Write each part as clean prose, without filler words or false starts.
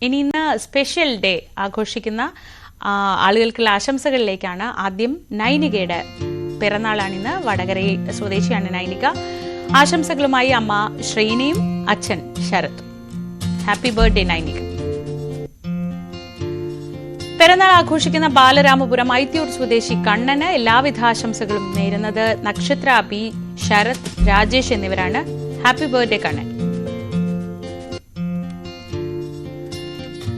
ഇന്ന് special day ആഘോഷിക്കുന്ന ആളുകൾക്കുള്ള ആശംസകളിലേക്കാണ്. ആദ്യം നൈനികയുടെ പിറന്നാളാണിന്ന്. വടകര സ്വദേശിയാണ് നൈനിക. ആശംസകളുമായി അമ്മ ശ്രീനിയും അച്ഛൻ ശരത്തും. Happy birthday Nainika. പിറന്നാൾ ആഘോഷിക്കുന്ന ബാലരാമപുരം ഐത്തിയൂർ സ്വദേശി കണ്ണന് എല്ലാവിധ ആശംസകളും നേരുന്നത് നക്ഷത്ര, അബി, ശരത്, രാജേഷ് എന്നിവരാണ്. Happy birthday Kannan.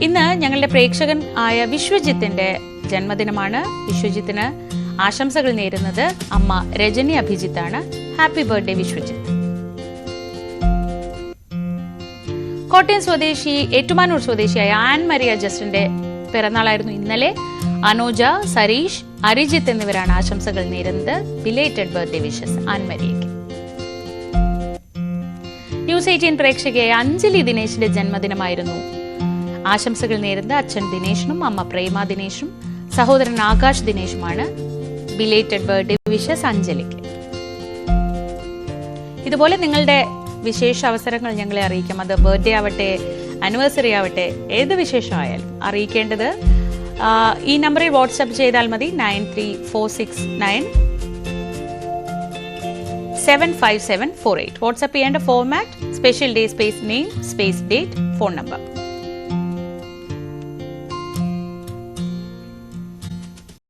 ഇന്ന് ഞങ്ങളുടെ പ്രേക്ഷകൻ ആയ വിശ്വജിത്തിന്റെ ജന്മദിനമാണ്. വിശ്വജിത്തിന് ആശംസകൾ നേരുന്നത് അമ്മ രജനി അഭിജിത്താണ്. ഹാപ്പി ബർത്ത്ഡേ വിശ്വജിത്ത്. കോട്ടയം സ്വദേശി ഏറ്റുമാനൂർ സ്വദേശിയായ ആൻ മരിയ ജസ്റ്റിന്റെ പിറന്നാളായിരുന്നു ഇന്നലെ. അനോജ, സരീഷ്, അരിജിത്ത് എന്നിവരാണ് ആശംസകൾ നേരുന്നത്. ബിലേറ്റഡ് ബർത്ത്ഡേ വിഷസ് ആൻ മരിയയ്ക്ക്. ന്യൂസ് 18 പ്രേക്ഷകയായ അഞ്ജലി ദിനേശിന്റെ ജന്മദിനമായിരുന്നു. ആശംസകൾ നേരുന്നത് അച്ഛൻ ദിനേശിനും അമ്മ പ്രേമ ദിനേശും സഹോദരൻ ആകാശ് ദിനേശുമാണ്. ബിലേറ്റഡ് ബർത്ത്ഡേ വിഷസ് അഞ്ജലിക്ക്. ഇതുപോലെ നിങ്ങളുടെ വിശേഷ അവസരങ്ങൾ ഞങ്ങളെ അറിയിക്കാം. അത് ബർത്ത്ഡേ ആവട്ടെ, ആനിവേഴ്സറി ആവട്ടെ, ഏത് വിശേഷമായാലും അറിയിക്കേണ്ടത് ഈ നമ്പറിൽ വാട്സ്ആപ്പ് ചെയ്താൽ മതി. 9346975748. വാട്സ്ആപ്പ് ചെയ്യേണ്ട format special day space name space date phone number.